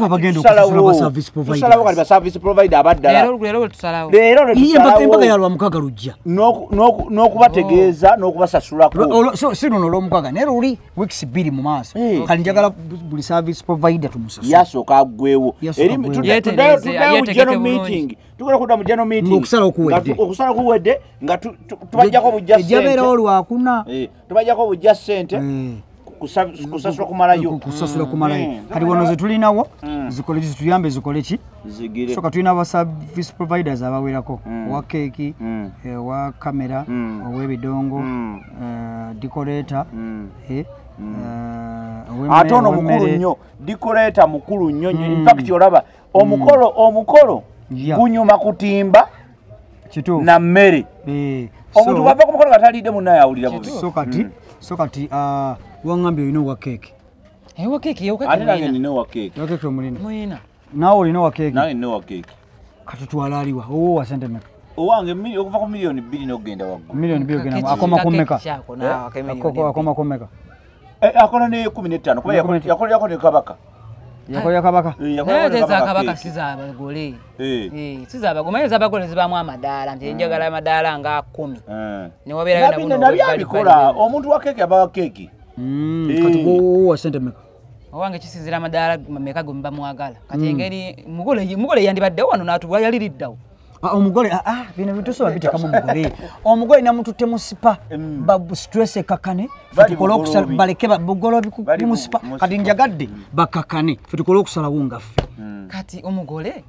bagenda okusala service provider. Tusalawo kali ba service provider abaddala. Lero tusalawo. Lero mpaka ya lwa mukaga lujja. N'okubategeeza n'okubasasulako. So luno olw'omukaga naye luli weeks 2 mu maaso. Kali njagala buli service provider tumusasula. Yasooka aggwewo. Tuddayo mu general meeting. Tugenda kudda mu general meeting. Okusala kuwedde nga tubajjako bujja ssente. Ejabeerawo lwakuna. Tubajjako bujja ssente. Kusasula kumalayo. Kusasula kumalayo. Kati wano ze tulinawo zikole zituyambe zikole ki? Zigire. So katulina aba service providers abawerako. Wa keki, wa kamera, ow'ebidongo, decorator, ate ono mukulu nnyo. Decorator mukulu nnyo. In fact olaba omukolo gunyuma kutimba kituufu na mmere. Omuntu bava ku mukolo gatalidde munnaye awulira bubi. So kati wangambye olina wa keki. Wa keki yoka. Ate nange nina wa keki. Wa keki omulina. Mwina. Naawe olina wa keki. Nange nina wa keki. Kati twalaliwa. Owo wa sente meka. Owange okuva ku milioni 2 n'ogenda waggulu. Milioni 2 ogenda. Akoma ku meka. Akoma ku meka. Akola ne 15 kuba yakola ne kabaka. Yakola kabaka. Yakola kabaka siza abagole. Siza abagole zabagole zibamu amadala nti njagala amadala nga 10. Ne wabeera na buno. Nabikola omuntu wa keki aba keki. Kati wo sente meka. Owange kisinzira amadala meka gomba mwagala. Kati engeri mugole yandibadde wano natuwa yaliriddawo. Omugole bino bitusoba bite kama omugole. Omugole namututte musipa babu stress ekakane fitukola okusala baleke babugolo bimusipa kati njagadde bakakane fitukola okusala wongaffe. Kati omugole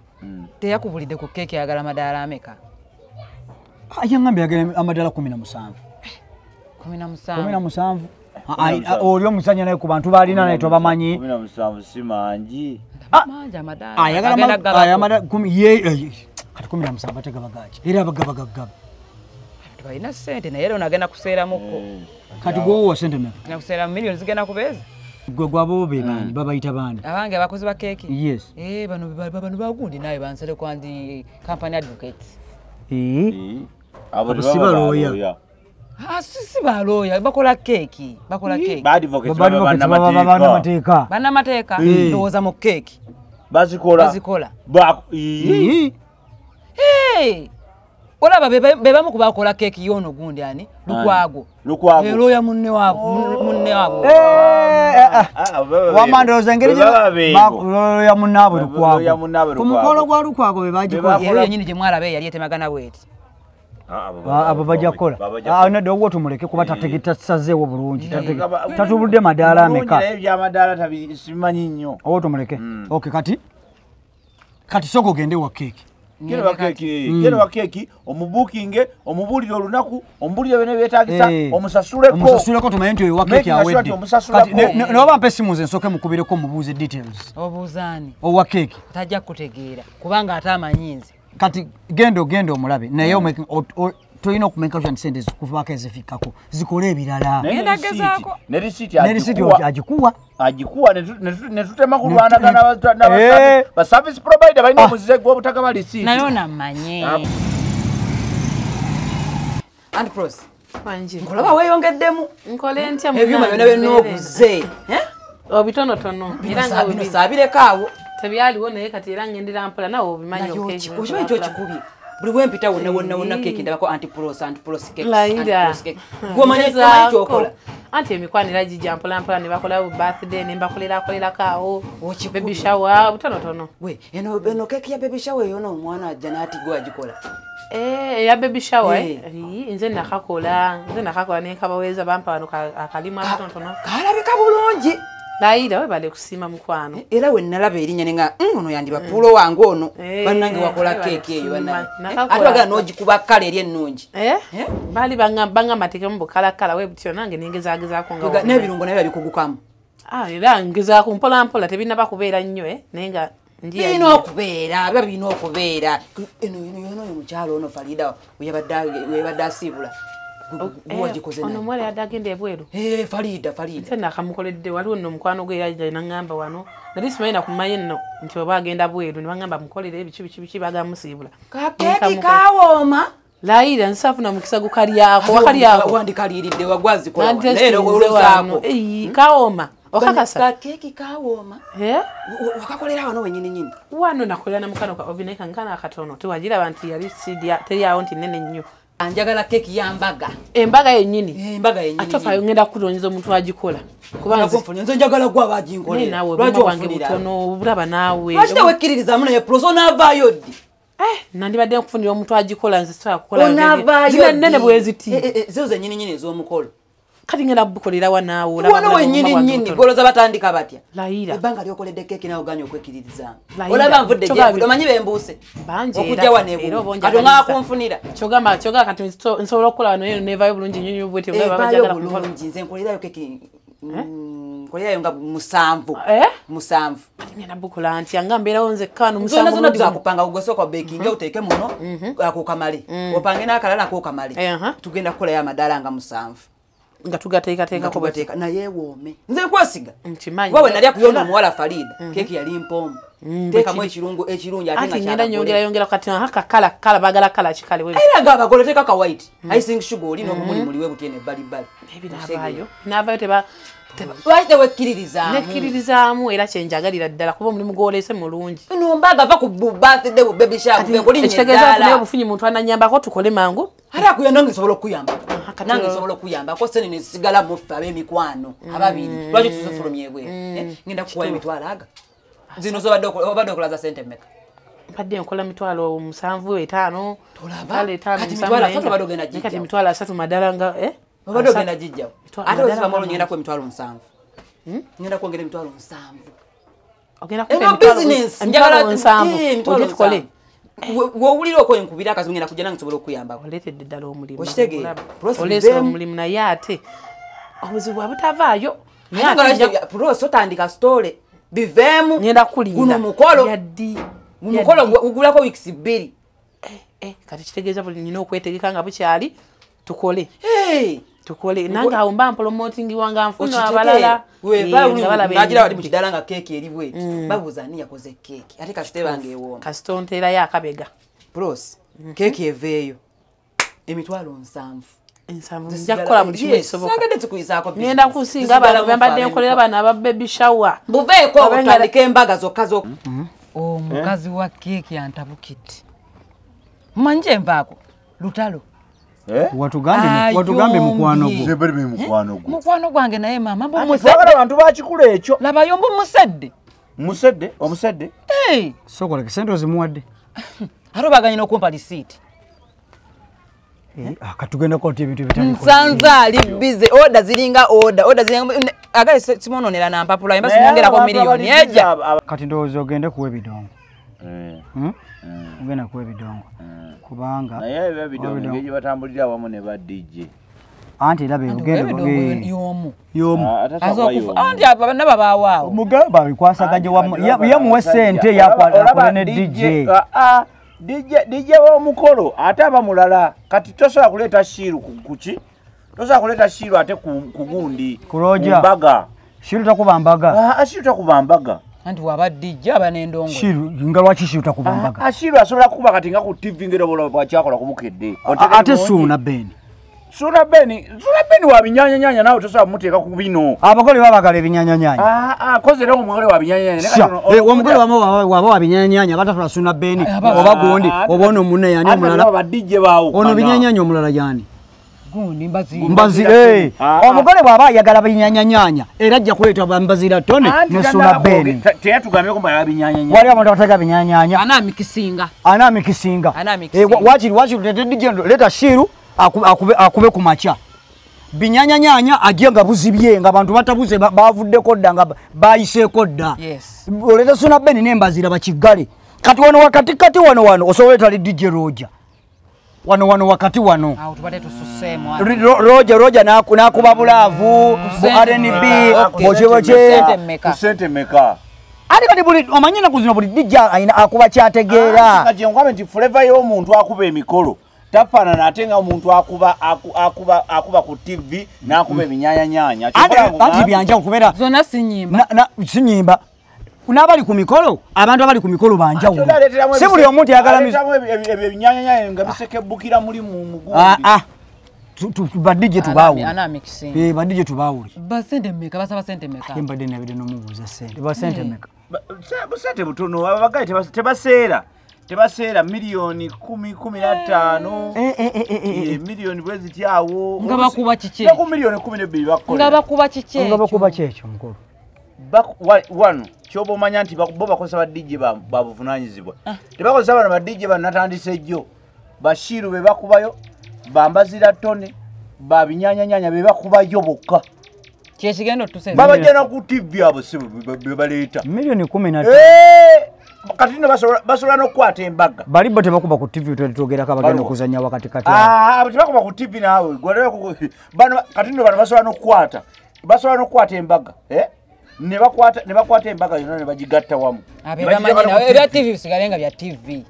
teyakubulidde ku keke yagala amadala ameka. Yangambe yagala amadala 17. 17. Oli omusanya naye ku bantu balina naye tobamanyi. 17 simanji. Manja amadala. Ayagala 10 kati 17 batega bagaji. Era bagabagagaba. Tubalina sente naye lero nagenda kuseera muko. Kati gwo sente meka. Na kuseera millions zigenda kubeeza. Gwe gwabo bebani babayita bani. Abange abakozi ba keki. Yes. Bano bagundi naye bansale kwandi company advocates. Abo sibaloya. Sibaloya bakola keki. Bad advocates bana mateeka. Bana mateeka ndoza mu keki. Bazikola. Olaba beba mu kubakola keki yono gundi ani Lukwago. Loya munne wabo. Wamandoza ngeri loya munnabo Lukwago. Kumukolo gwa Lukwago bebagikola. Yeye nyine je mwalabe yali etemagana bweti. Abo bajja kola. Nade owo tumuleke kuba tategeta sazeewo bulungi. Tatubudde madala ameka. Ebya madala tabimanyi nnyo. Owo tumuleke. Okay kati soko gende wa keki. Gere wa keki omubukinge omubulire olunaku omubulire bene betagisa omusasuleko tumaye nti wa keki awedde. Kati noba mpe simu ze nsoke mukubireko mubuuze details. Obuuzani. Owa keki. Tajja kutegeera kubanga atamanyinze. Kati gendo omulabe naye toyina okumeka sure sente zikuvaako ezifikako zikole ebirala. Ne receipt agikuwa ne tutema kulwanagana ba service provider balina omuzize gw'obutaka ba receipt. Nayo namanye. And pros. Wanji. Nkolaba weyongeddemu. Nkole ntya mu. Ebyuma byonna benobuze. Obitonotono. Era nga bino saabirekawo. Tebyaliwo naye kati era ngendera mpola nawo obimanyi okeeki. Okimanyi kyokikubye. Buli wempita wonna keki ndabako antipros cakes. Laida. Gwomanyi kyokola. Anti emikwanira gijja mpola ne bakola birthday ne mbakolera kaawo. Baby shower butonotono. We eno keki ya baby shower yono omwana ajja n'ati gwe agikola. Ya baby shower nze nakakola ne kabaweza bampa wano akalimu butonotono. Kalabika bulungi. Laida we bale kusima mukwano. Era we nalaba erinnya nenga ono yandiba pulo wange ono bannange wakola keki eyo bannange. Ate bagala n'ogikuba kala eri ennungi. Bali banga mateke mu bukala we butyo nange nengezaako nga. N'ebirungo nabyo bikugukamu. Era ngezaako mpola tebinaba kubeera nnyo nenga ndiye. Bino okubeera. Eno mukyalo ono Farida yabadde asibula. Ono mwale adagende ebweru. Farida. Ntenna akamukoledde waliwo nno mukwano gwe yajja n'angamba wano. Nali simanyi nakumaye nno nti oba agenda bweru ne bangamba mukolere ebiki bagamusiibula. Kakeki kawooma. Laida nsafuna mukisa gukalyako. Wandikaliiridde wagwazi kola. Leero weuluzaako. Kawooma. okakasa keki kawooma wakakolera wano wenyini nyini wano nakolera na mukano ka ovineka nkana akatono tuwagira bantu yali sidia teri awo nti nene nnyo anjagala keki yambaga embaga yennyini embaga yennyini atofa ngenda kulonyiza omuntu agikola kubanga konfonya nzo njagala gwa bajinkolera lwaki wange butono bulaba naawe lwaki tawekkiririza muno ye proso n'avaayo ddi nandibadde nkufunira omuntu agikola nze sobola kukola onavaayo nene bweziti zo zennyini nyini ez'omukolo kati ngenda bukolera naawe wano wenyini nyini goloza batandika batya layira ebbanga lyokoledde keki nawe oganya okwekiririza olaba nvudde gyavudde omanyi bembuuse okujja wano ebumu kati ongala kunfunira kyogamba kati nsobola okukola wano eno nevayo bulungi nyonyi bwetyo evayo bulungi nze nkolerayo keki nkolerayo nga 7 ngenda bukola nti anga mbeerawo nzekka wano zonna zonna tugakupanga gugosooka bekinga oteeke muno akukamale opange n'akalala akukamale tugenda kukolayo amadaala nga 7 nga tugateekateeka kubateeka naye woome nze nkwesiga wawe nali akuyona omuwala Farida keki yali mpoomu teekamu ekirungi ate ngenda yongera kati kala bagala kala kikale eraga abagole teeka ka white icing sugar oli n'obumuli muliwe butyene ebbalibbali navayo teba lwaki tewekkiririzaamu nekkirizaamu era kyenjagalira ddala kuba omulimu gwolese mulungi nombaga va ku birthday bu baby shower ekitegeeza obufunyi muntu ananyambako tukole mangu ate akuyamba ngesobola okuyambako nange nsobola okuyambako sene nesigala muffe ab'emikwano ababiri lwaki tuzifulumya ebweru ngenda kukuwa emitwalo aga zino zobadde okulaza sente mmeka badde nkola mitwalo 7 5 kati mitwalo 3 madala nga obadde ogenda gijjawo ate ozivamolo ngenda ku emitwalo 7 ngenda kwongera emitwalo 7 business njagala 7 tukole wowulira okwo enkubira akazi ngenda kujja nange nsobola okuyambako oletedde ddala omulimu okitegeera olesa omulimu naye ate obuzibu abutavaayo prosi otandika stole biveemu ngenda kulinda guno mukolo gugulako weeks 2 kati kitegeeza buli nina okwetegeka nga bukyali tukole tukole nange awo mba promoting wanga nfuna abalala nagira bali mu kidala nga keeki eriwe babuuza ani yakoze keeki ate kasite bange ewooma kasito nteerayo akabega prosi keeki eveeyo emitwalo 7 nja kukola buli kimu ekisoboka sagadde tukuyisaako ngenda kusinga abantu bembadde nkolera bana aba baby shower buveeko otandika embaga zokka zokka omukazi wa keeki antabukidde manje envaako lutalo watugambe mukwano gwange naye mama twagala abantu bakikula ekyo labayo mbu omusedde sokola kesente ozimuwadde ate baganye n'okumpa lisiiti katugenda koti ebintu ebitali nsanze ali bize oda ziringa agale simononera nampapula emba simongerako miliyoni eja kati ndowooza ogende kuwa ebidongo ogenda kuwa ebidongo kubanga naye ebyo ebidongo ngeri batambulira awamu ne ba DJ anti era yomu anti abanaba baawaawo mugamba bikwasaganye yamuwe sente yakwakole ne DJ w'omukolo ate aba mulala kati tosobola kuleeta shiru kuki tosobola kuleeta shiru ate ku gundi mbaga shiru takuba mbaga shiru takuba mbaga anti waba DJ aba n'endongo shiru nga lwaki shiru takuba mbaga shiru asobola kukuba kati nga ku TV ngero bwakyakola kumukedde ate suuna beni Sura beni wa binyanyanya nawe tosobola kumuteeka ku bino abagole babagala ebinyanyanya kozera omugole wa binyanyanya omugole waba wa binyanyanya batafula suuna beni oba gundi oba ono munne yani omulala ono binyanyanya omulala yani mbazi omugole bw'aba ayagala binyanyanya era ajja kuleeta bambazira tone ne suuna beni teyatugambeko mbayala binyanyanya wali abantu abatega binyanyanya anaamikisinga wakiri leta shiru akube ku macha binyanyanya ajenga buzibye nga abantu batabuze bavuddeko dda nga bayiseeko dda oleta suuna beni nembazira bakigale kati wano wakati wano osobola tali DJ Roja wano wakati wano Roja nakuba bulaavu bu R&B bocheboche kusente meka ate kati buli omanyina kuzino buli DJ ayina akuba kyategeera kati ngwabe nti flavor y'omuntu akuba emikolo tafaanana ate nga omuntu akuba ku TV n'akuba ebinyanyanya anti byanjawulo kubeera zonna sinyimba n'abali ku mikolo abantu abali ku mikolo banjawulo si buli omuntu yagala ebinyanyanya nga bisekebbukira muli mu mugundi badije tubawuli ana mixing badije tubawuli basente meka basaba sente meka embadde nabide nomubuuza sente basente meka busente butono abagayi tebaseera miliyoni 10-15 miliyoni bwezi tyawo nga bakuba kike ku miliyoni 12 bakola nga bakuba kike nga bakuba kyekyo mukulu wano kyoba omanya nti bo bakozesa badijje babuvunanyizibwa tebakozesa bano badijje banatandise jjo bashiru be bakubayo bambazira tone babinyanyanyanya be bakubayo bokka kyekigendo tuseze babajjana ku TV abo si baleeta miliyoni 15 kati no basobola n'okukwata embaga bali bo tebakuba ku TV twetogerako abagenda okuzanya wakati kati tebakuba ku TV naawe bano kati no bano basobola n'okukwata embaga ne bakwata embaga yonna ne bagigatta wamu ebya TV bisigalenga bya TV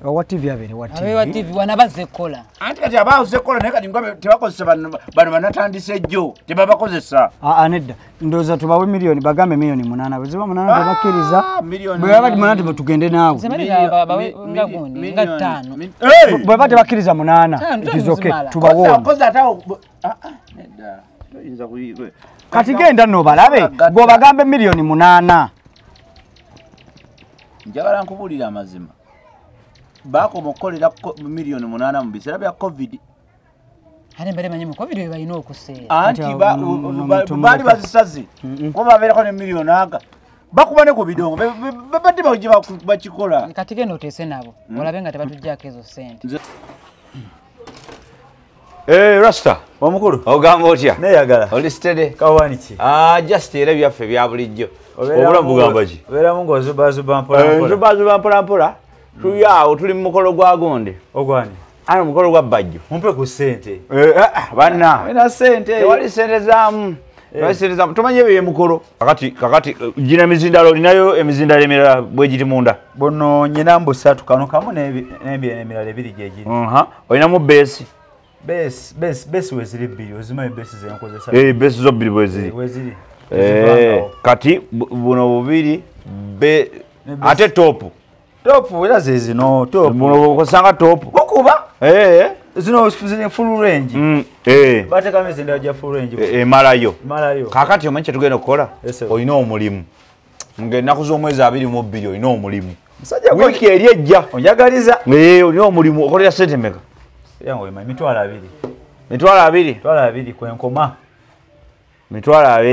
wa TV abere wa TV abewa TV wana bazekola anti kati abazekola naye kati ngombe tebakozesa bano banatandise jjo tebabakozesa nedda ndoza tubawe miliyoni bagambe miliyoni 8 bweziba 8 bebakkiriza bwe baba manati batugende naawe bwe bate bakkiriza 8 kizoke tubawo nedda toyinza kuyigwe kati genda no balabe go bagambe miliyoni 8 njagala nkubulira amazima bako mokolera miliyoni 8 mu biseera bya covid hane mbere manye mu covid we bayino okuseera anti bali bazisaze ko baberako ne miliyoni aga bakuba ne ku bidongo babadde bakikola kati genda otese nabo olabenga tebatujjako ezo sente Rasta omukulu ogamba otya neyagala oli steady kawaniki just era byaffe bya bulijjo obulamu bugamba ki beera mungo zubazuba mpola tuyawo tuli mu mukolo gwa gonde ogwani ana mukolo gwa bajjo mumpe ku sente banna wena sente wali sente zamu tumanye bye mukolo kakati gina emizindalo olinayo emizindalo emirala bwe giri munda bono nyina mbusatu kano kamu n'emirala ebiri gye giri olinamu beesi besi weziri bbiri ozimanyi besi zenkozesa besi zo bbiri weziri kati buno bubiri ate topu era zezino buno okosanga topu okuba zino full range batekamo ezindala gya full range emalayo kakati omanyi kyetugenda okukola olina omulimu ng'ennaku z'omwezi 22 olina omulimu wiiki eri ejja onjagaliza olina omulimu okolera sente meka yango ema mitwalo 2 kwenkoma mitwalo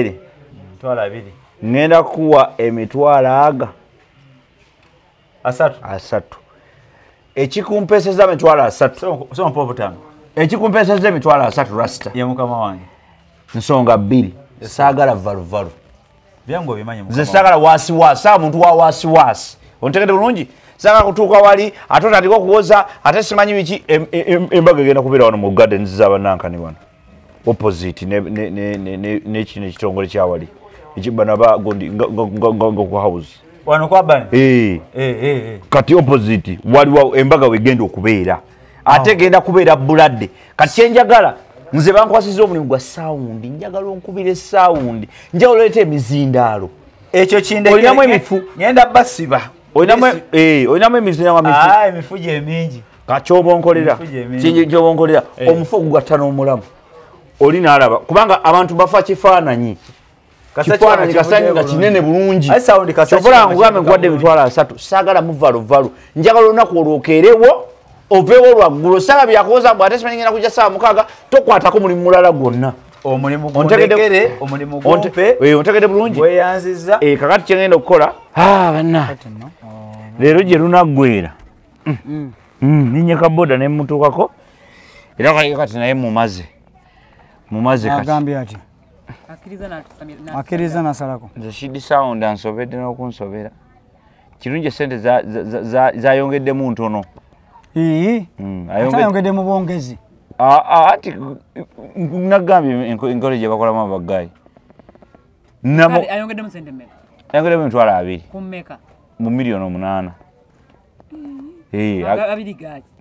2 ngenda kuwa emitwalo aga asatu ekikumpeseza emitwalo 3 so mpo butano ekikumpeseza emitwalo 3 Rasta ye mukama wange nsonga 2 saagala valuvalu byango bimanye nze saagala wasiwasi muntu wa wasiwasi ontegede bulungi saagala kutuuka wali ate otandika okuwoza ate simanyi biki embaga egenda kubeera wano mu gardens z'abanankani wano opposite nekino ekitongole kyawali ekibana bagondi nga ku house wano kwa bani kati opposite waliwo embaga wegenda okubeera ate genda kubeera buladde kati kyenjagala nze bankwasiza omulimu gwa sound njagala onkubira sound njagala oleeta emizindaalo ekyo kindeke olinamu emifu ngenda basiba olinamu emifu gye mingi kakyobonkolera kyobonkolera omufu ogugatta n'omulamu oli naalaba kubanga abantu bafa kifaananyi kasanyi nga kinene bulungi kyobola nkugambe nkuwadde emitwalo 3 saagala muvaluvalu njagala olunaku olwokeerewo oveewo lwaggulu saala byakuwoza mbw ate simanyi ngenda kujja saawa 6 tokwatako mulimu mulala gwonna omulimu gumpe ontegede bulungi weyanziza kakati kyengenda okukola banna leero gye lunaggwera ninyeka boda nemutuukako era kati naye mumaze agambye ati akkiriza nasalako nze shidi sound ansobedde n'okunsobera kirungi esente zayongeddemu ntono ayongedde mu bwongezi ati nagambye enkole gye bakolamu abagayi ayongeddemu sente mmeka ayongeddemu emitwalo 2 kummeka mu miliyoni 8 abiri gaki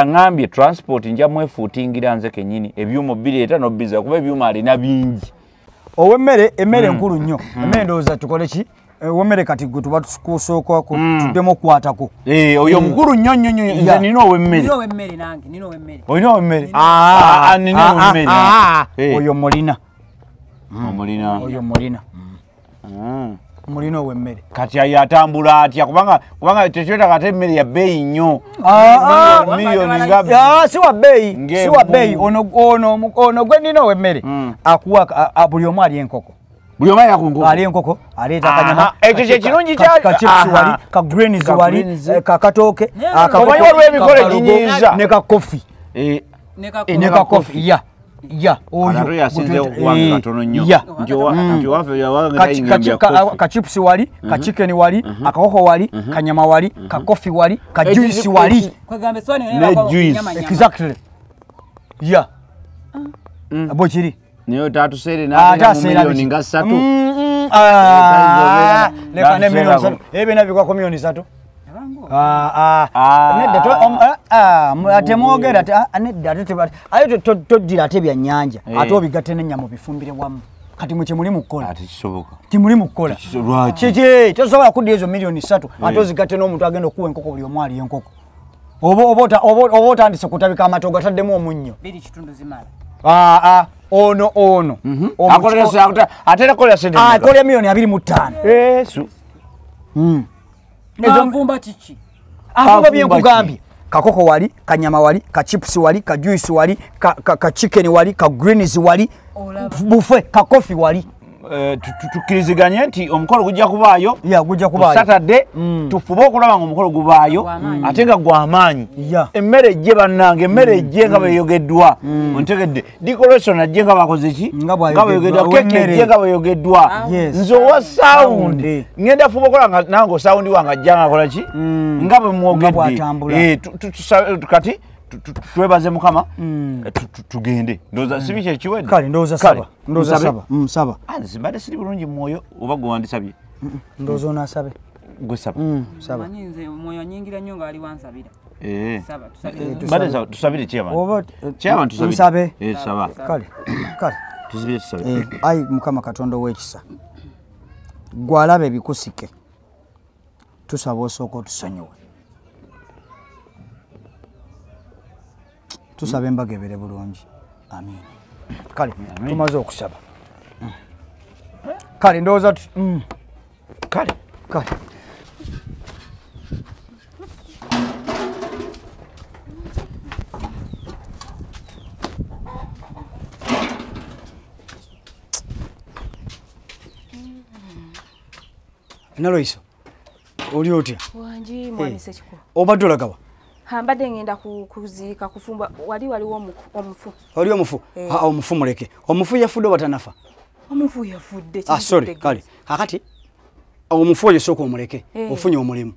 aŋambye transport nja mwefuutingira nze kennyini ebyuma bireeta nobbiza kuba ebyuma alina bingi owemmere emmere nkulu nnyo emmere ndowooza tukole ki wemere kati gwe tuba tukusooka tuddemu okukwatako oyo mukulu nnyo nnyo nnyo nze nina owemmere nino wemmere nange nino wemmere olina owemmere nina owemmere oyo mulina omulina oyo mulina mulina owemmere kati ayo atambula atya kubanga tekyetaka ate emmere ya bbeeyi nnyo miliyoni ngabi si wa bbeeyi ono gwe nina owemmere akuwa buli omu ali enkoko buli omu yakunkoko ali enkoko aleeta akanyama ekyo kyekirungi kachips wali ka greens wali kakatooke omanyi waliwo emikolo eginyiiza ne kakofi ne kakofi oyo yasinze okuwanga katono nnyo nti waffe kachips wali kachicken wali akakoko wali kanyama wali kakofi wali kajuisi wali ne juice exactly bokiri niyo tatuseere n'atera mu miliyoni nga 3 leka ne miliyoni 3 ebina bikwako miliyoni 3 atemwogera ayo toddira ate byannyanja ate obigatte n'ennyama obifumbire wamu kati mwe kyemuli mukukola timuli mukukola kiki tosobola kudda ezo miliyoni 3 ate ozigatte n'omuntu agenda okuwa enkoko buli omu ali enkoko oba otandise kutabika amatogo ataddemu omunnyo ono akolera miliyoni 25 nvumba kiki afumba byenkugambye kakoko wali kanyama wali kachips wali kajuisi wali kachicken wali kagreens wali bufe kakofi wali tukkiriziganye nti omukolo gujja kubaayo Saturday tufube okulaba nga omukolo gubaayo ate nga gw'amaanyi emmere ejje bannange emmere ejje nga beyogeddwa ontegedde decoration ajje nga bakoze ki nga beyogeddwa keke ejje nga beyogeddwa nze owa sound ngenda fuba okola nga nange osawundi wange ajja nga akola ki nga bwe mwogedde kati twebaze mukama tugende ndoza sibi kyekiwedde kale ndoza saba saba zimbadde siri bulungi mwoyo oba gwe wandisabye ndoza onasabe gwe saba manyi nze omwoyo anyingira nnyo ng'ali wansabira tusabire nsabe saba kale tusabire tusabe ayi mukama katonda ow'ekisa gwalaba ebikusike tusaba osooka otusonyiwe tusaba embaga ebere bulungi amin kale tumaze okusaba kale ndowooza kale Naloiso oli otya wanji mwamise kiko obadde olagawa mbadde ngenda kuziika kufumba waliwo omufu wali omufu omufu muleke omufu yafudde batanafa omufu yafudde sorry kale kakati omufu oyo sooka omuleke ofunye omulimu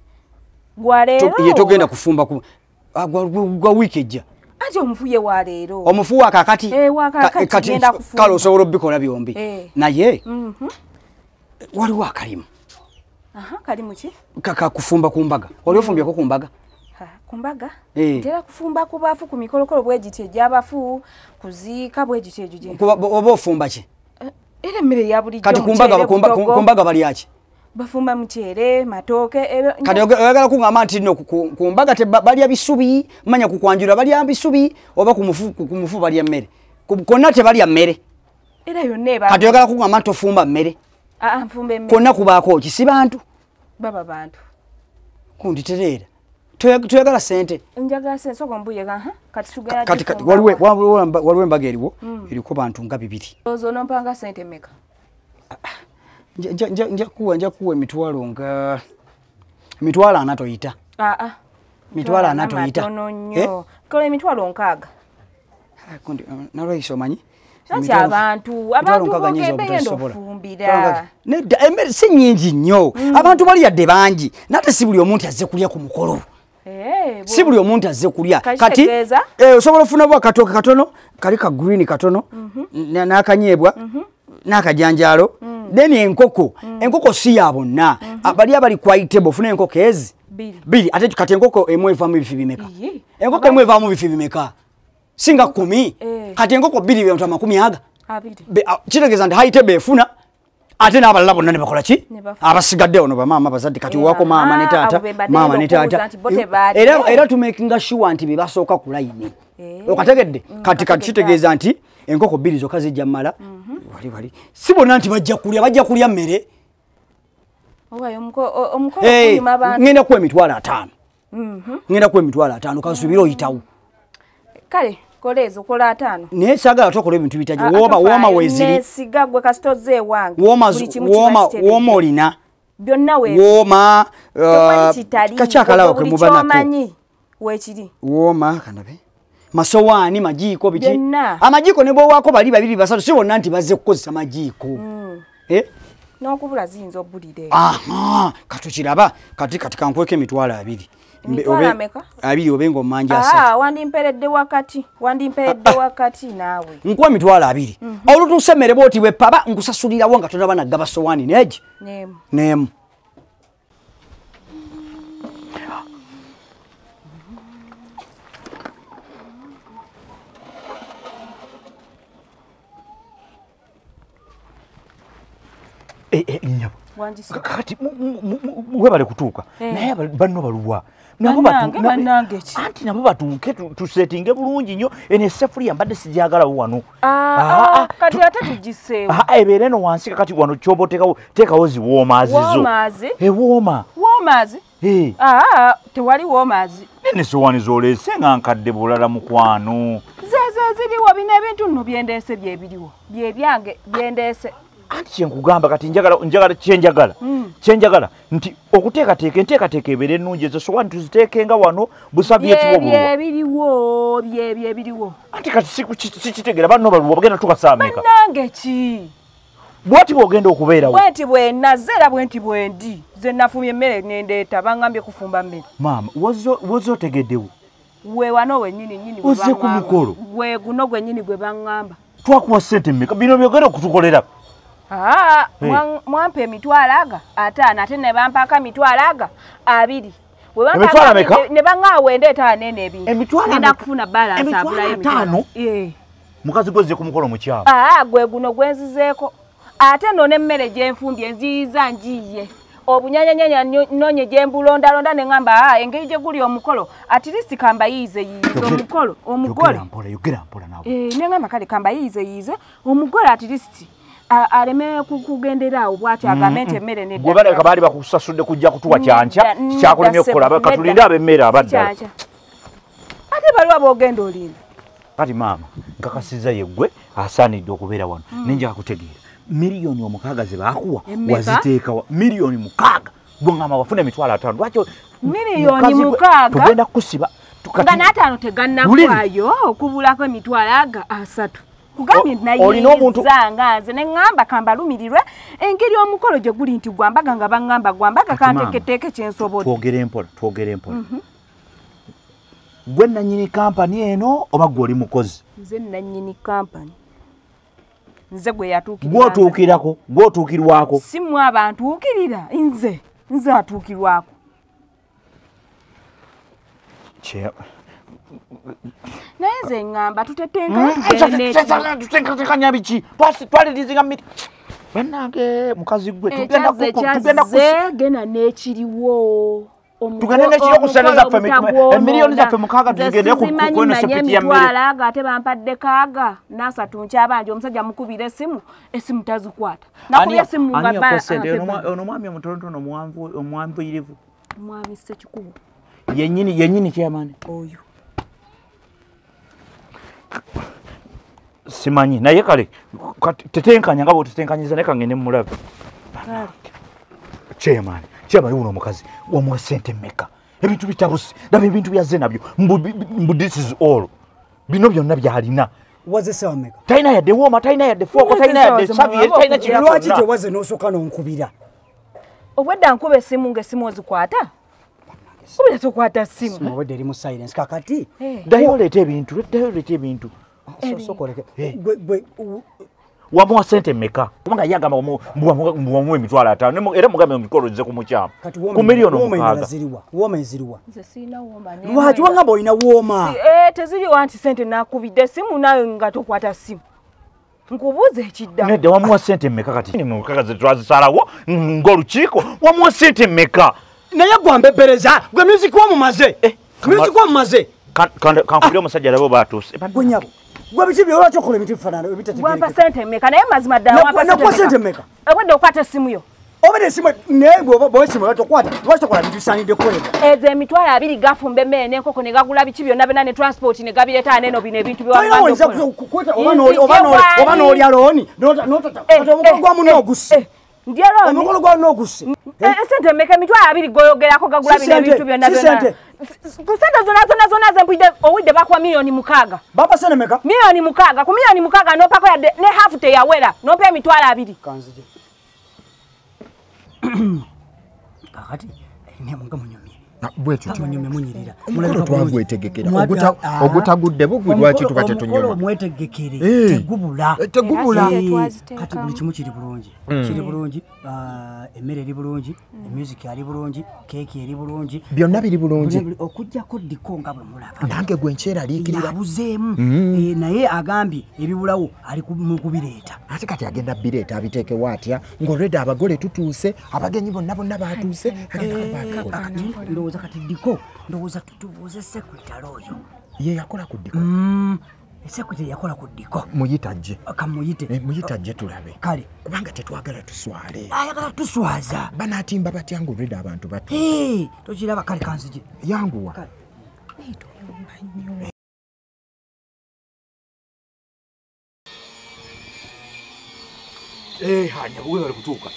gwaleero ye togenda kufumba gwa wiiki ejja ati omufu ye waleero omufu wa kakati kati kale osobola obbikola byombi naye waliwo akalimu kalimu ki kakufumba ku mbaga oli ofumbyeko ku mbaga kumbaga ntera kufumba ku bafu ku mikolokolo bwegiti egy'abafu kuziika bwegiti egyo oba ofumba ki era emmere ya bulijjo kati kumbaga balyaki bafumba muceere matooke kati oyagala kuŋŋamba nti no ku mbaga balya bisubi manya kukwanjula balya bisubi oba ku mufu balya mmere konna tebalya mmere era yonna kati oyagala kuŋŋamba nti ofumba mmere nfumba emmere konna kubaako ki si bantu baba bantu kunditereera tuyagala sente njagala sente soka mbuye kati tugenda kati waliwo embaga eriwo eriko bantu nga 2 ozo nompanga sente meka nja kuwa emitwalo nga emitwalo 4 toyita mitwalo 4 toyita tono nnyo kola emitwalo 6 nalwaiso omanyi nti abantu bogenda ofumbira nedda emmere si nnyingi nnyo abantu bali yadde bangi nate si buli omuntu azze kulya ku mukolo si buli omuntu azze kulya kati osobola ofuna bwa katooke katono kali ka green katono n'akanyeebwa n'akajanjaalo then enkoko si ya bonna bali abali kwaitebo ofuna enkoko ezi 2 ate kati enkoko emu evaamu ebifi bimeka enkoko emu evaamu bifi bimeka singa 10 kati enkoko 2 bintu 200 kitegeeza nti haitebo efuna ate n'abalala bonna ne bakola ki abasigadde ono bamaama bazadde kati wako maama ne taata maama ne taata era tumakinga sure nti bebasooka ku layini okategedde kati kitegeeza nti enkoko bbiri zokka zijja mmala wali si bonna nti bajja kulya mmere ngenda kuwa emitwalo 5 kansuubira oyitawo kale kolezo kola 5 naye saagala tokola ebintu bitaji wooma weeziri nesiga gwe kasitoze ewange wooma olina byonna wooma kakyakalawo ke mubanako wekiri wooma kanabe masowaani majiiko biki amajiiko ne bwowaako bali 2 3 si bonna nti bazze kukozesa majiiko n'okubula ziyinza obbulire katukiraba kati kankweko emitwalo 2 2 obenga omanja wandimperedde wakati naawe nkuwa emitwalo 2 olutusemmere bwoti bwepaba nkusasulirawo nga tonaba naggaba sowaani neegi neemu nyabo kati webale kutuuka naye banno baluwa anti nabo batuuke tusetinge bulungi nnyo eno esefuriya mbadde sijagalawo wano kati ate tugiseewo ebeera eno wansi kakati wano kyoba teekawo ziwoomaazizo woomaazi tewali woomaazi nene sowaani z'oleese nga nkadde bulala mukwano ziriwo bino ebintu nno byendeese byebiriwo byebyange byendeese anti kyenkugamba kati kyenjagala nti okuteekateeka enteekateeka ebeera ennungi ezo sowaani tuziteekenga wano busabyebyebiriwo anti kati sikitegeera banno baluwa bagenda tukasaameka bannange ki bwati bwogenda okubeerawo bwenti bwenazze era bwenti bwendi ze nafumye emmere nendeeta bangambye kufumba mmere maama woza otegeddewo wewano wennyini ozze ku mukolo guno gwennyini gwe baŋŋamba twakuwa ssente mmeka bino byogenda okutukolera mwampa emitwalo aga 5 ate ne bampaka emitwalo aga 2 ne baŋŋaawo endeeta nene ebintu ngenda kufuna balansi abulayo emitwalo 5 mukazi gwezze ku mukolo mukyama gwe guno gwenzizeeko ate no n'emmere gyenfumbye nziyiza ngiye obunyanyanyanya nonye gyembulondalonda ne ŋŋamba engeri gye guli omukolo atirisi kambayiize omugole ne ŋŋamba kale kambayiize omugole atirisi aleme kugenderaawo bw'atyo agambe nti emmere gwe baleka baali bakusasudde kujja kutuwa kyanca kyakulemye okukola katulinde ab'emmere abaddala ate baliwa boogenda olinda kati maama nkakasiza yeggwe asaanidde okubeera wano nenjaka kutegeera miliyoni 6 ze baakuwa waziteekawa miliyoni 6 bwongamba wafuna emitwalo 5 lwaki miliyoni 6 tugenda kusiba nga n'ataano tegannakwayo okubulako emitwalo aga 3 kugambye nayizanga nze ne ŋŋamba kambalumirirwe engeri omukolo gye guli nti gwambaga nga baŋŋamba gwambaga kanteeketeeke kyensobodde twogere mpola gwe nannyini kampani eno oba gwe oli mukozi nze nannyini kampani nze gwe yatuukirira gw'otuukirako gw'otuukirwako simu abantuukirira nze atuukirwako naye nze ŋŋamba tutetenkanya biki twalirizinga bannange mukazi gwe gena n'ekiriwo tugende nekiri okusaneza ffe emiliyoni zaffe 6 tugende kukweno sepiti ya mmere ate bampadde 6 n'asatu nkyabanja omusajja mukubira esimu tazikwata nakubya esimu ono mwami omutonotono omwanvuyirivu mwami Ssekikubo yennyini kyamani oyo simanyi naye kale tetenkanya nga bwotetenkanyiza naye kangende mulabe kyamani wuno omukazi wamuwa ssente mmeka ebintu bitabuse ndaba ebintu byazze nabyo mbu this is all bino byonna byalina wazesa mmeka talina yadde wooma talina yadde fooko talina yadde savieri talina kirako lwaki tewaze n'osooka n'onkubira obwedda nkuba essimu ng'essimu ozikwata obwedda tokwata ssimu obwedda eri mu silence kakati ddayo oleeta ebintu wamuwa ssente mmeka kubanga ye agamba mbuwamuwa emitwalo 5 era mugambe omukolo zze ku mukyama ku miliyoni 6 wooma eziriwa nze sirina wooma lwaki wangamba olina wooma teziriwa nti ssente nakubidde essimu nawe nga tokwata ssimu nkubuuza ekidda nedda wamuwa sente mmeka kati mukaka zetwazisalawo ng'olukiiko wamuwa sente mmeka naye gwambebbereza gwe music wamumaze music wamumaze kankubire omusajja labo batuuse gwe nyabo gwe biki byolwaki okola ebintu bifaanana ebitategerekeka wampa sente mmeka naye mazima ddala nakuwa sente mmeka obwedde okwata essimu yo obadde esimu naye bw'oba esimu lwatokwata lwaki tokola bintu bisaanidde kukolebwa ezo emitwalo 2 gafumba emmere n'enkoko ne gagula biki byonna byonna ne transport ne gabireeta neno bino ebintu oba n'olya looni omukolo gwa muno ogusse omukolo gwa muno ogusse sente mmeka emitwalo 2 goyogerako gagula bino ebintu byonna byonna ku sente zonna zempulidde owidde bakuwa miliyoni 6 baba sente meka miliyoni 6 ku miliyoni 6 n'opako yadde ne hafu teyawera n'ompa emitwalo 2 kanzije kakati nemunga munyumye bwetyo munyumye munyirira omukolo twagwetegekera ogutagudde bugwi lwaki tuba tetunyuma omwetegekere tegubula kati buli kimu kiri bulungi kiri bulungi emmere eri bulungi emusic ali bulungi keeki eri bulungi byonna biri bulungi okujjako ddiko nga bwe mulaba nange gwe nkyeraliikirira abuzeemu naye agambye ebibulawo ali kubireeta ate kati agenda bireeta abiteekewo atya ng'olwedde abagole tutuuse abagenyi bonna batuuse ndowooza kati ddiko ndowooza tutubuuze sekwitale oyo ye yakola ku ddiko esekwitale yakola ku ddiko muyitajje kamuyite muyitajje tulabe kale kubanga tetwagala tuswale ayagala tuswaza banaatimba batya ng'olwedde abantu batu tokiraba kale kanzije yanguwa hanya webale kutuuka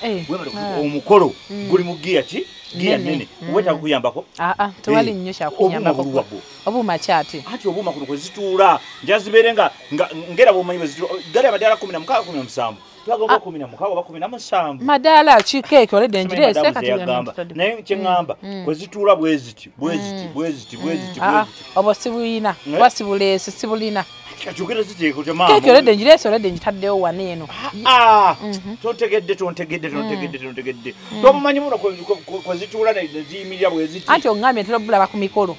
omukolo guli mu giya ki giya nene wetaaga kuyambako tewali nnyo kyakuyambako obuuma kyati ati obuuma kuno kwezituula njazibeere ngera bwomanyi bwezituula gali amadaala 16 17 twagamba 16 oba 17 madaala ki keeki oledde enjireese kati naye kyeŋŋamba kwezituula bweziti obwo sibulina kuba sibuleese sibulina kakyogera ziteeko temaama keeki oledde enjireese oledde njitaddewo wano eno tontegedde tomumanyi muno kwezituula neziyimirira bweziti anti oŋŋambye ntera obulaba ku mikolo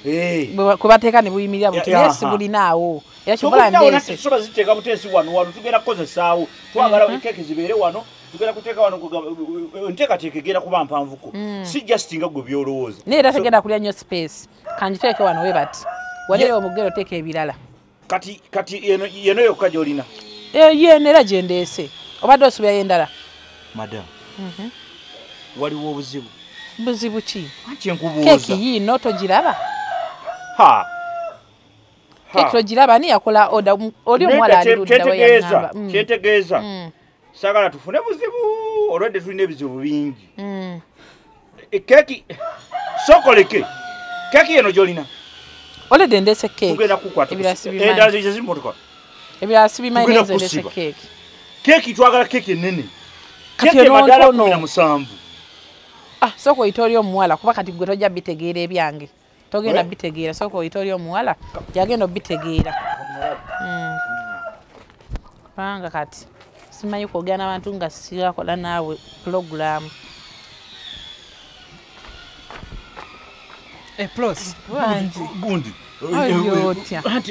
kwe bateeka ne buyimirira buti naye sibulinaawo era kyobola ndeese soba ziteeka buteesi wano tugenda kukozesaawo twagala keeki zibeere wano tugenda kuteeka wano nteekateeka egenda kuba mpanvuko si just nga gwe byolowooza naye era tegenda kulya nnyo space kanjiteeke wano we bati waliyo omugero teeka ebirala kati yeno yokka gy'olina yeno era gyendeese obadde osubirayo endala madamu waliwo obuzibu buzibu ki kyenkubuuza keeki yiino togiraba keeki togiraba ani yakola oda oli omuwala alirudda weyaŋŋamba kyetegeeza saagala tufune buzibu olwedde tulina ebizibu bingi keeki sokoleke keeki yeno gy'olina oledde ndeese keeki ebirala sibimanyi nezo ndeese keeki keeki twagala keeki enene keeki emadaala 17 sooka oyita oli omuwala kuba kati gwe tojja bitegeera ebyange togenda bitegeera sooka oyita oli omuwala gyagenda obitegeera kubanga kati simanyi kwogera n'abantu nga sigakola naawe pulogulaamu gundi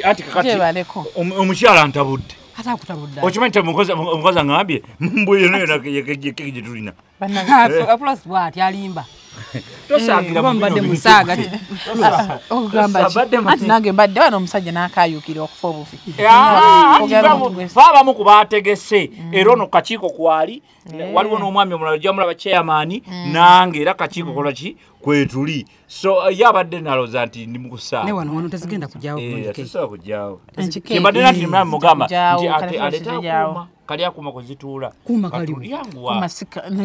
anti kakati omukyala ntabudde okimanyi omukozi aŋambye mbwe yona keki tulina mbadde musaaga anti nange mbadde wano omusajja n'akayuukira okufa obufi abamu ku baategese era ono kakiiko kwali waliwo n'omwami omulala ojja mulaba chairman nange era kakiiko kolaki kwetuli so yabadde naloza nti ndi mukusaawa tezigenda kujyawo kujyawo kimbadde nati nimulamu mugamba nti aleta kali akuma kuzituula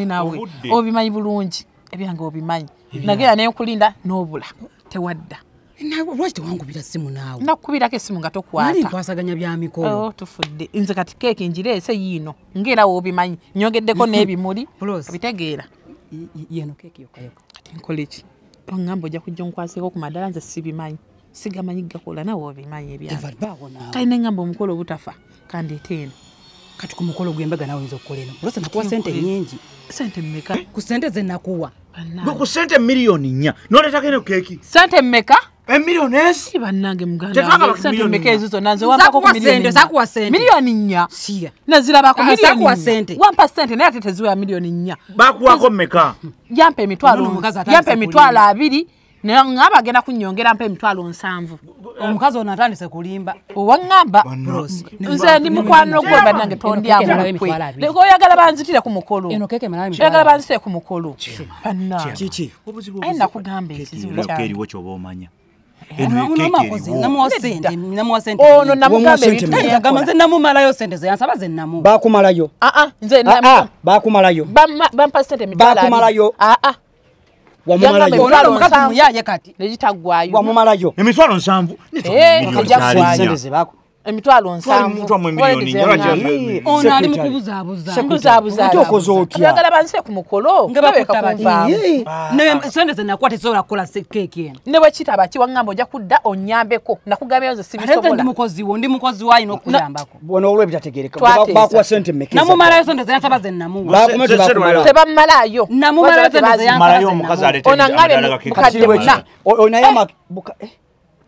naawe obimanyi bulungi ebyange obimanyi nagera nenkulinda n'obula tewadda lwaki tewankubira simu naawe nakukubirako esimu nga tokwata nkwasaganya bya mikolo tufudde nze kati keeki njireese yiino ngera wobimanyi nyogeddeko n'ebimuli bitegeera yeno keeki yokayoka kati nkola eki oŋŋamba ojja kujja onkwaseko ku madala nze sibimanyi sigamanyi gakola nawe obimanyi ebyange kale neŋŋamba omukolo obutafa kandeeta eno kati ku mukolo gw'embaga nawe oyinza okukola eno olwose nakuwa sente nnyingi sente mmeka ku sente ze nakuwa ku sente miliyoni 4 noleetako eno keeki sente mmeka Emilioni esi bannange Tetwagala muganda ku sente milioni mekezo zo nanze wampako ku milioni sakuwa sente milioni 4 siya nazira bako milioni sakuwa sente wampa sente naye ateteziwa milioni 4 bakuwako mmeka yampa emitwalo yampa emitwalo 2 ngaba genda kunyongera mpa emitwalo 7 omukazi ono atandise kulimba owangamba nze ndi mukwano gwe bannange tondyamu leko oyagala banzitire ku mukolo eno keke malawi oyagala banzitire ku mukolo banna kiki ayi nakugamba ekizibu kyeriwo kyoba omanya namuwa sente ono namugamba ebintu nze namumalayo sente ze yansaba ze namu bakumalayo nze bakumalayo bampa sente emitwalo bakumalayo wamumalayo ono omukazi muyaye kati negitagwayo wamumalayo emitwalo 7 sente ze bako emitwalo 7 ono ali mukubuzaabuza okoze otya oyagala banzise ku mukolo sente ze nakuwa tesobola kukola keeki eno ne bwe kitaba kiwangamba ojja kudda onyambeko nakugambye nze sibisobola ndi mukozi wo alina okuyambako bona olwo ebitategereka bakuwa sente mmeka namumalayo sente ze yansaba ze namu tebamumalayo namumalayo sente ze yansaba ze namu onangabe mukadde bonna onayama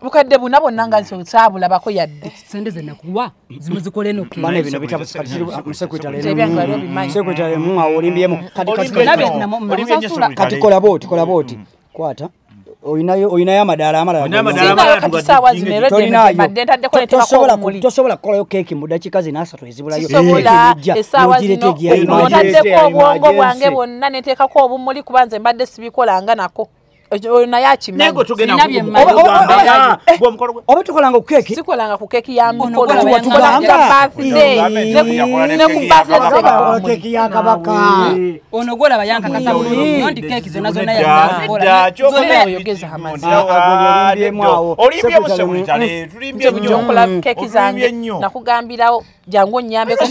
bukadde buna bonna nga nsaabulabako yadde sente ze nakuwa zimuzikole eno keeki bana bino bitabusikatiri musekretary Ebyangu bimanyi. sekretary mu awolimbyemu kati kola boti kwata oyinayo amadaala amalala kati saawa zino era badde ntaddeko neteekako omuli tosobola kukolayo keeki mu dakiika zina 3 ezibulayo kisobola essaawa zino otaddeko obwongo bwange bwonna neteekako obumuli kuba nze mbadde sibikolanga nako naye akimanyi oba tukolanga ku keeki sikolanga ku keeki ya mukolo keeki ya kabaka ono gwolaba yankakasa bulungi nti keeki zonna zonna oyogeza amaziyokola keeki zange nakugambirawo jangu onyambeko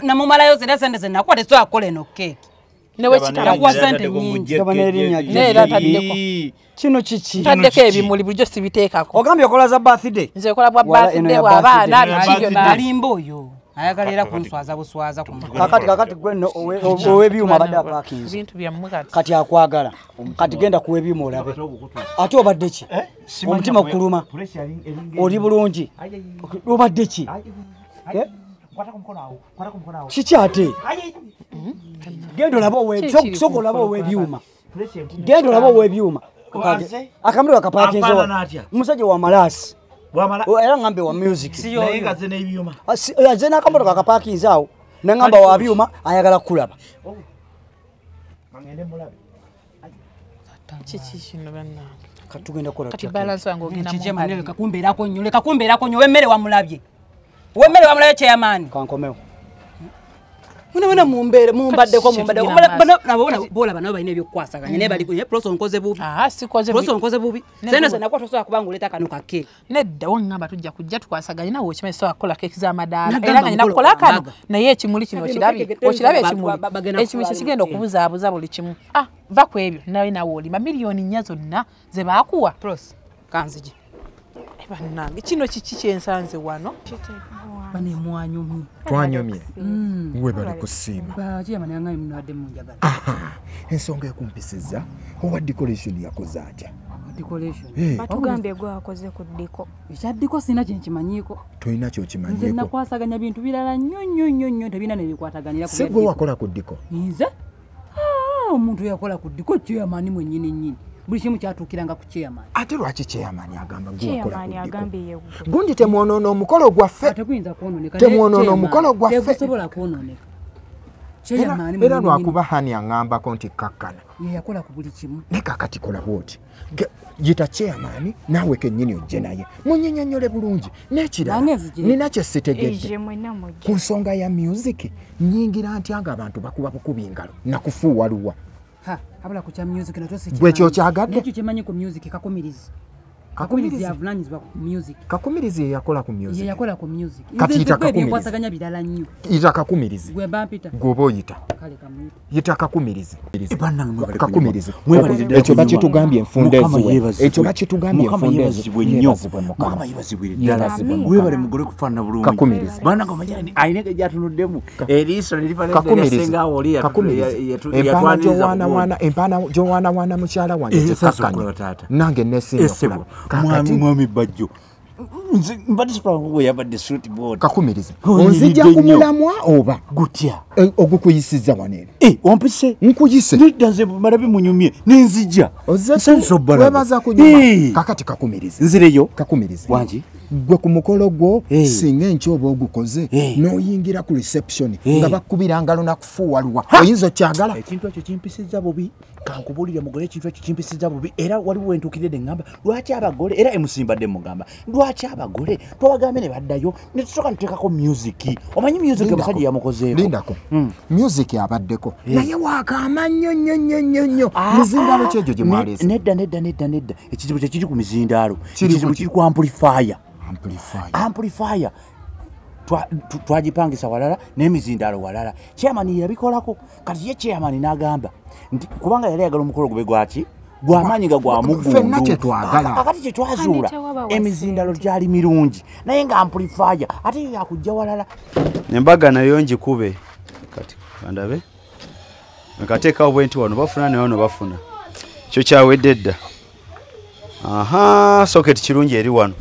namumalayo zena sente ze nakuwa tesobola kukola eno keeki nakuwa sente nyingi neera taddeko kino kiki taddeko ebimuli bulijjo sibiteekako ogambye okola za birthday nze ekola bwa birthday bw'abaana bikiryo nalimba oyo ayagalira kunswaza buswaza kakati gwenno owebyuma abadde apakinze bintu byammwe kati akwagala kati genda kuwa ebyuma olabe ate obadde ki omutima kuluma oli bulungi obadde ki kiki ate genda olaba soka olaba owebyuma genda olaba owebyuma akamiro akapakinze omusajja wa malasi era ngambe wa music ze n'akamotoka akapakinze awo nengamba wa byuma ayagala kulaba kiki kino bannange katugenda kola kati balance wange ogenda kakumbeerako nnyo lekakumbeerako nnyo wemmere wamulabye kyeyamaani kankomewo Muna mumbaddeko bolaba nabo balina ebyokukwasaganya naye bali proso nkoze bubi proso nkoze bubi sene sene nakwa tosobola kubanga oleta kano kake nedda wongamba tujja kujja tukwasaganya nawe okimanyi sobola kukola keeki z'amadaala era nga nyina kukola kano naye ekimuli kino okirabye ekimuli kigenda okubuzaabuza buli kimu va ku ebyo nawe nawe olima miliyoni 4 zonna ze baakuwa proso kanzigi bannange kino kiki kyensanze wano bane mwanyumye twanyumye we bali kusiima kiyamanyanga munadde munjagala ensonga ekumpisiza owa decoration yakoze atya decoration batugambye gwe wakoze ku diko ekyaddiko sina kyenkimanyiko toyina kyokimanyiko nze nakwasaganya bintu birala nnyo tebina nebikwataganira se gwe wakola ku diko nze omuntu yakola ku diko kyeyamaani mwennyini buli kimu kyatuukiranga ku chairman ate lwaki chairman agamba agambye gundi temwonoona omukolo gwaffe temwonoona omukolo gwaffe era lwakuba hani aŋŋambako nti kakkana yakola ku buli kimu ne kakati kola bwoti yita chairman naawe kennyini ojje naye munyinyonyole bulungi n'ekirala nina kye sitegedde ku nsonga ya music nnyingira ntya ng'abantu bakuba bukubi ngalo nakufuuwa luwa habula kucha music na tosi gwe kyo kyagadde nekyo kimanyi ku music kakumirizi yavunanyizibwa ku music kakumirizi yakola ku music yakola ku music kati ita kakumirizi kwasaganya bidala nnyo ita kakumirizi gwe bampita gobo yita kale kamuyita yita kakumirizi kakumirizi ekyo bakitugambye enfundezi ekyo bakitugambye enfundezi mama yibazibwire ddala gwe bali mugole kufaana bulungi kakumirizi bana ngomanya ni ayineke gyatunuddemu eriiso nilifanengawo oli empana jowana mukyala wange tekakkanya nange nesimba mwami bajjo mbadde sipangu yabadde street board kakumiriza onzija kumulamwa oba gutya ogukuyisiza wanene ompise nkuyise niddaze malabi munyumye nenzija webaza kunyuma kakati kakumiriza nzireyo kakumiriza wangi gwe ku mukolo gwo singa enkya oba ogukoze n'oyingira ku reception nga bakubira ngalo nakufuuwalwa oyinza okyagala ekintu ekyo kimpisiza bubi kankubulire mugole ekintu ekyo kimpisiza bubi era waliwo wentukirire ngamba lwaki abagole era emusimbadde mugamba lwaki abagole twabagambe ne baddayo ne tusooka ntuteekako music omanyi music omusajja yamukozeeko lindako music abaddeko naye waakaama nnyo mizindaalo kyegyo gye mwaleese nedda ekizibu kyekiri ku mizindaalo ekizibu kiri ku amplifier twagipangisa walala n'emizindaalo walala chairman yabikolako kati ye chairman n'agamba nti kubanga yali ayagala omukolo gube gwaki gwamaanyi nga gwamugundu akati kyetwazuula emizindaalo gyali mirungi naye nga amplifier ate yo yakujja walala embaga nayo njikube kati bandabe nekateekawo bwe nti wano bafuna ne wano bafuna kyo kyawedde dda socket kirungi eri wano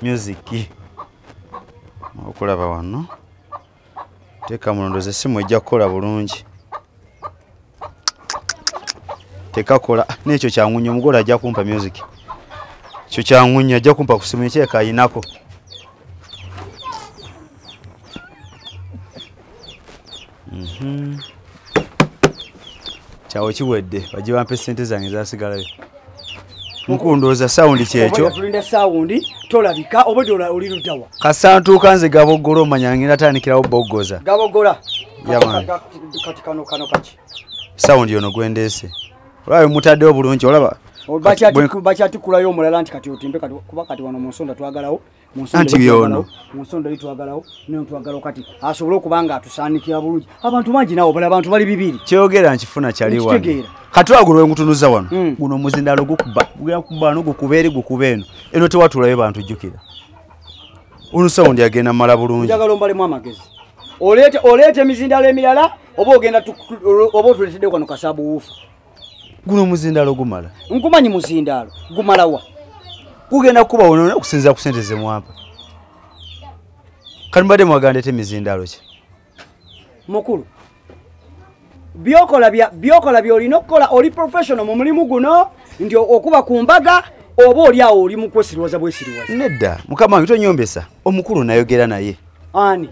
music okulaba wano teeka mulondoze essimu ejja kukola bulungi tekakola n'ekyo kyangunya omugole ajja kumpa music kyo kyangunya ajja kumpa ku simu ekyeka ayinako kyawe kiwedde bajje bampe ssente zange zasigalayo nkundoza sound kyekyo tulinde sound tolabika obodola oliruddawa kasantuuka nze gabogola omanya ngenda tandikirawo boggoza gabogola yaman kati kano kaki sound yono gwendeese olaba mutaddewo bulungi olaba bakyatikulayo omulala nti kati otimbe kuba kati wano munsonda twagalawo anti yono munsonda litwagalawo nayo twagalawo kati asobole okuba nga atusaanikira bulungi abantu bangi nawo bala abantu bali bibiri kyogera nkifuna kyali wano katwagulo wengutunuza wano guno muzindaalo gukuba gukuba nogukuba eri gukuba eno tewatulayo bantu jjukira ono sound yagenda mala bulungi njagala ombalemu amagezi oleete emizindaalo emirala oba ogenda oba otuletedde kwano kasaabu wuufa guno muzindaalo gumala nkumanyi muzindaalo gumalawa gugenda kuba wono okusinziira ku ssente ze mwampa kati mbadde mwagandete emizindaalo ki mukulu byokola byolina okukola oli professional mu mulimu guno ndi okuba ku mbaga oba oli awo oli mu kwesiriwaza bwesiriwaza nedda mukama wange tonyombesa omukulu nayogera naye ani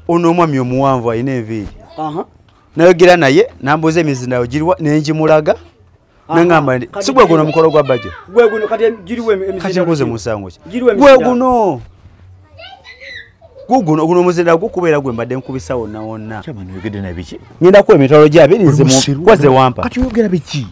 ono omwami omuwanvu alina enviiri nayogera naye nambuuza emizindaalo giriwa nenjimulaga nangamba si gwe guno omukolo gwa bajjo kati mbuuze mu nsango ki gwe guno guno omuzindaalo gukubeera gwe mbadde nkubisa wonna wonna ngenda kuwa emitwalo gyabiri nze mukwaze wampa kati oyogera biki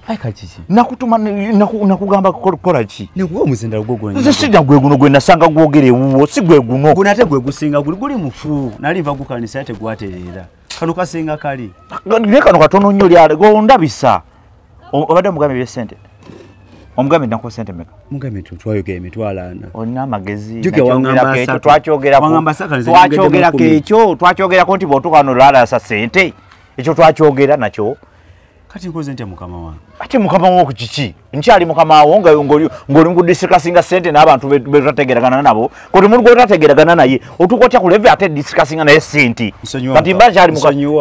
nakutuma nakugamba kukola ki negwe omuzindaalo gwo nze sijja gwe guno gwe nasanga gwogera ewuwo si gwe guno guno ate gwe gusinga guli mufu nali nva gukanisa ate gwatereera kano kasinga kali naye kano katono nnyo lyale gondabisa obadde omugambe ebyesente omugambe nakuwa sente meka mugambe twayogera emitwalo 4 olina amagezi twakyogerako nti bwotukano lwalasa sente ekyo twakyogera nakyo kati nkoze ntya mukama wange ate mukama wo ku kiki nkyali mukama wo ng'oli mukudisikasinga sente n'abantu betutategeragana nabo koti muntu gwotutategeragana naye otuuka otya ku leve ate disikasinga naye sente kati mba kyali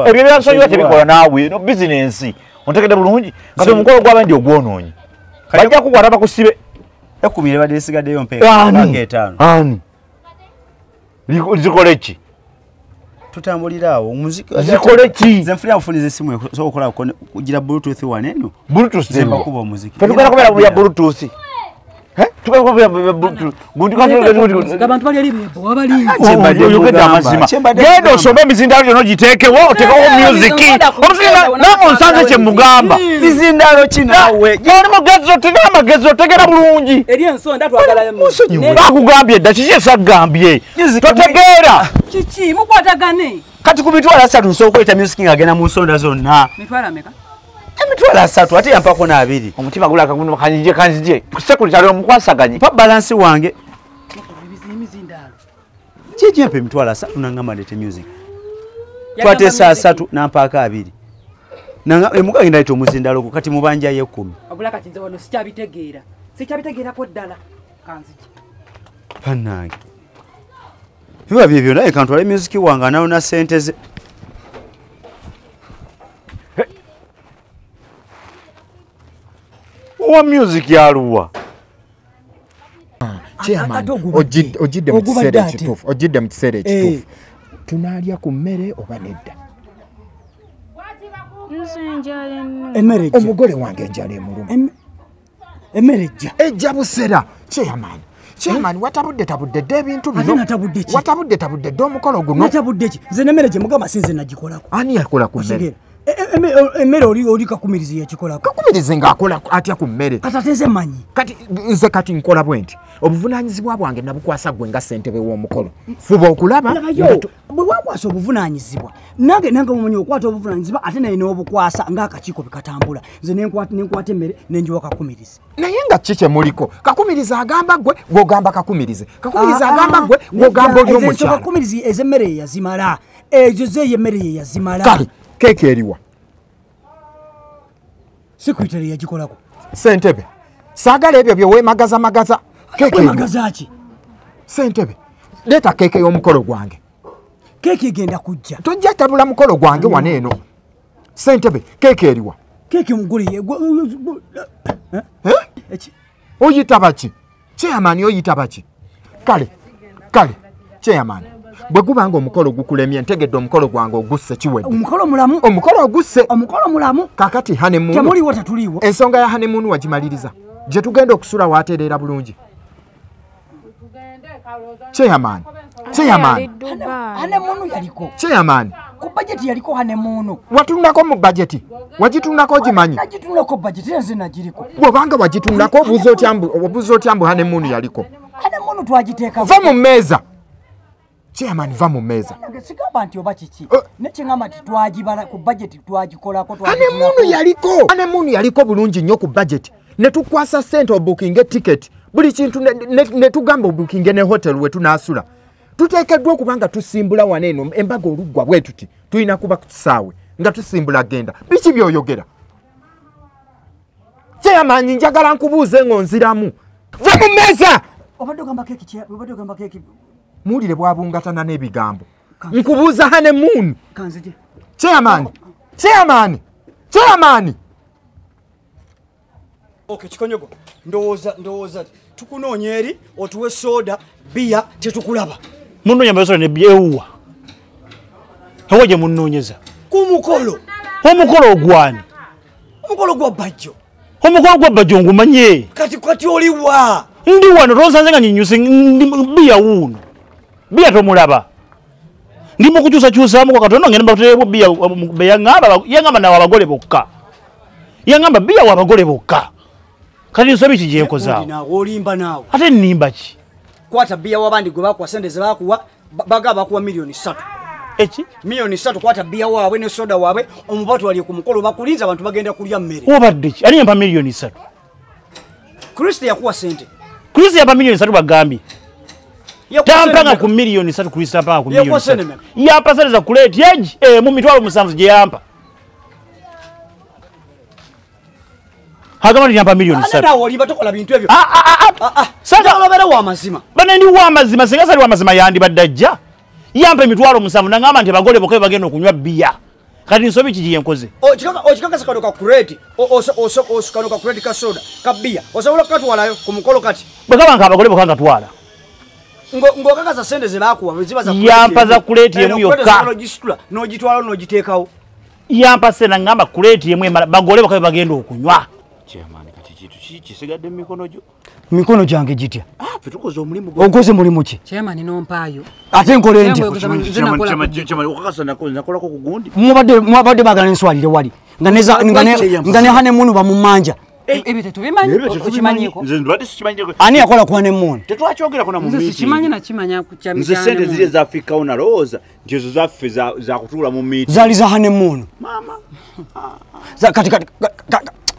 ebyo byansonyiwa tebikola naawe no bizinensi ontegedde bulungi kati omukolo gw'abandi ogwonoonyi bajja kukwata bakusibe ekubire badde lisigaddeyo mpeera ani zikole ki tutambulira awo zikole ki nze nfuna bufuniza essimu okola kugira bluetooth wane eno bluetooth zembakuba omuziki tugenda kubeera mu ya bluetooth genda osome emizindaalo gyonna ogiteekewo oteekawo musiki namunsanze kyemugamba mizindaalo kinawe oli mugezi otegera amagezi otegera bulungi bakugambye dda kiki esagambye totegeera kiki mukwatagane kati ku mitwalo 3 nsobola okweta musiki ng'agenda mu nsonda zonna emitwalo 3 ate yampako n'abiri omutima gulaka kanzije sekuli kyali omukwasaganye pa balansi wange kyejempa emitwalo 3 nangamba ndete music twate saa 3 nampaako 2 nanga emuka inaito muzindalo kati mubanja ye 10 abula kati nze wano sikyabitegeera ko ddala kanziki panange biba byebyo naye kantwale music wanga nawo na sente ze wa music yaluwa ojidde mu kiseera ekituufu ojidde mu kiseera ekituufu tunaalya ku mmere oba nedda omugole wange enjala emuluma emmere ejja busera kyeyamaani watabudde dde ebintu bino watabudde dde omukolo guno natabudde ki nze n'emmere gye mugamba sinze nagikolako ani yakola ku mmere emmere oli kakumirizi yakikolako kakumirizi ng'akola atya ku mmere kati ate nze manyi nze kati nkola bwe nti obuvunaanyizibwa bwange nabukwasa gwe nga ssentebe w'omukolo fuba okulaba bwe wakwasa obuvunaanyizibwa nange mumanyi okwata obuvunaanyizibwa ate naye n'obukwasa ng'akakiiko bikatambula nze nenkwata emmere nenjiwa kakumirizi naye nga ki kyemuliko kakumirizi agamba gwe gw'ogamba kakumirizi kakumirizi agamba gwe gw'ogamba oli omukyala kakumirizi ez'emmere ye yazimala ezo ze emmere ye yazimala kale keeke eriwa sekretary yagikolako ssentebe saagala ebyo bye weemagazamagaza magazaaki ssentebe leeta keeke y'omukolo gwange keeke egenda kujja tojja tabula mukolo gwange wano eno ssentebe keeke eriwa keeke omugole oyita baki kyeyamaani oyita baki kale kyeyamaani bwe gubanga omukolo gukulemye ntegedde omukolo gwange ogusse kiwedde omukolo ogusse mulamu kakati hanemuunu temuliwo tetuliwo ensonga ya hanemuunu wagimaliriza gye tugenda okusula waatereera bulungi kyeyamaani hanemuunu yaliko kyeyamaani ku bajeti yaliko hanemuunu watunako mu bajeti wagitunako ogimanyi nagitunako bajeti nze nagiriko bw'obanga wagitunako obuuza otya mbu hanemuunu yaliko hanemuunu twagiteeka va mu mmeeza Chairman va mu meza. Sigamba nti oba kiki. Nekingamba nti twagibala ku budget twagikolako hanemuunu yaliko bulungi nnyo ku budget. Ne tukwasa sente obooking ticket. Buli kintu ne tugamba obooking ne hotel we tunaasula. Tuteekeddwa okubanga tusimbula waneeno embaga oluggwa bwe tuti. Tuyina kuba ku kisaawe nga tusimbula genda. Biki by'oyogera? Chairman njagala nkubuuze ng'onziramu. Va mu meza! Obadde ogamba keeki. Muwulire bwabungatana n'ebigambo. Nkubuuza hanemuunu. Kanzije. Chairman. Okay, Kikonyogo. Ndowooza tukunoonya eri otuwe soda, bia tetukulaba. Munnoonya mbasole ne byewuwa. Ewa gye munnoonyeza. Ku mukolo. Omukolo ogwani. Omukolo gwa bajjo. Omukolo gwa bajjo ngumanye. Kati oliwa. Ndi wano tonsanze nga nyinyuse bia wuuno. Bia tomulaba. Ndi mukukyusakyusaamu kwa katono ngenda bakutereebwa bia yangamba nawe abagole bokka. Yangamba bia wa abagole bokka. Kati nsobi kijenkozaawo. Olimba naawe. Ate nnimba ki? Kwata bia wabandi gwe bakuwa sente ze bakuwa baga bakuwa milioni 3. Eki? Milioni 3 kwata bia waabwe ne soda waabwe omubatu wali ku mukolo bakulinza abantu bagenda kulya mmere. Obadde ki? Ali yampa milioni 3. Kristo yakuwa sente. Kristo yampa milioni 3 bagambye. Tampanga ku milioni 3 Kristo tampanga ku milioni 3. Yampa sente za kuleti eji mu mitwalo 7 gye yampa. Hagama yampa milioni 3. Nda wali batokola bintu ebyo. Sanga olobera wa mazima. Bana ndi wa mazima singa sali wa mazima yandi badajja. Yampa emitwalo 7 nangamba nti bagole bokaye bagenda okunywa bia. Kati nsobi kijiye nkoze. Okikaka sakadoka kureti. Osukanoka kureti ka soda, ka bia. Osobola katwalayo ku mukolo kati. Bagaba abagole bokanga twala. Ngokaka za sente ze bakuwa ziba za kureti. Yampa za kureti yemu yokka. N'ogitwala n'ogiteekawo. Yampa sena ngamba kureti yemu bagole bokaye bagenda okunywa. Chairman kati kitu kisigadde mikono gyo. Mikono gyange gitya. Tukoze omulimu gwo. Okoze mulimu ki? Chairman nompaayo. Ate nkole nti. Chairman okakasa nakolako ku gundi. Mwabadde bagala enswalire wali. Nga ne hanemuunu bamumanja. Ebyo tubimanyi okimanyiko. Nze ndwadde sikimanyiko. Ani yakola ku hanemuunu? Tetwakyogera na mu meeting. Nze sikimanya na kimanya ku kyamijana. Nze sente zile za Afrika ona looza njezo zaffe za kutuula mu meeting. Zali za hanemuunu. Mama. Kati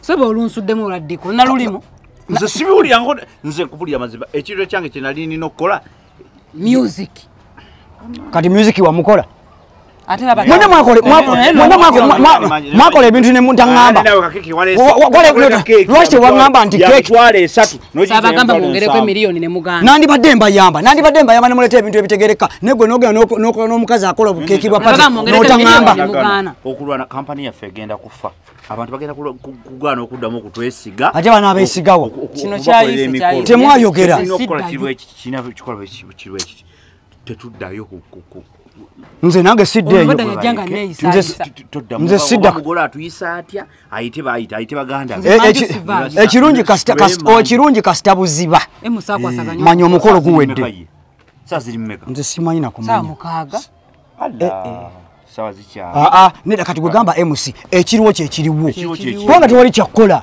Sebo olunsuddemu oladdeko nalulimu. Nze sibiwulira ngo nze kupulira maziba ekiro kyange kye nali nina okukola music. Kati music wa mukola. mwena mwakola ebintu ne mutaŋŋamba lwaki tewaŋŋamba nti keeki sabagamba mwongereko emiliyoni ne muganda nandibadde mbayamba ne muleeta ebintu ebitegereka negwe nogenda n'omukazi akola obukeeki bwa pati n'otaŋŋamba okulwana kampani yaffe egenda kufa abantu bagenda kugaana okuddamu okutwesiga ate bana abeesigawo kino kyayise temwayogera tetuddayo nze nange siddeeyo nze sidda atuyisa atya ayite baganda ekirungi kasita buziba manya omukolo guwedde nze simanyi nakumanya nedda kati gwegamba mc ekiriwo kyekiriwo kubanga tewali kyakkola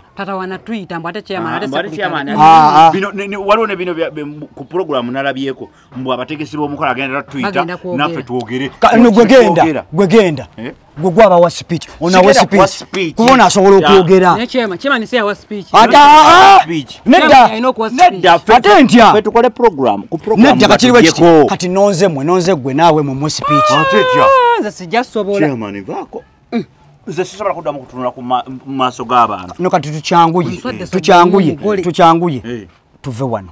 waliwo ne bino ku puroguramu nalabyeko mbw abategesi b'omukola agenda tatuyita naffe twogere gwegenda gwe gwabawa speech onawa speech kuba onaasobola okwogera nedda ate ntya tukole program nedda kakiriwo kiti kati nonze gwe naawe mumwe speech nze sijja sobola nze sisobola kuddamu kutunula ku maaso g'abantu no kati tucyanguye tuve wano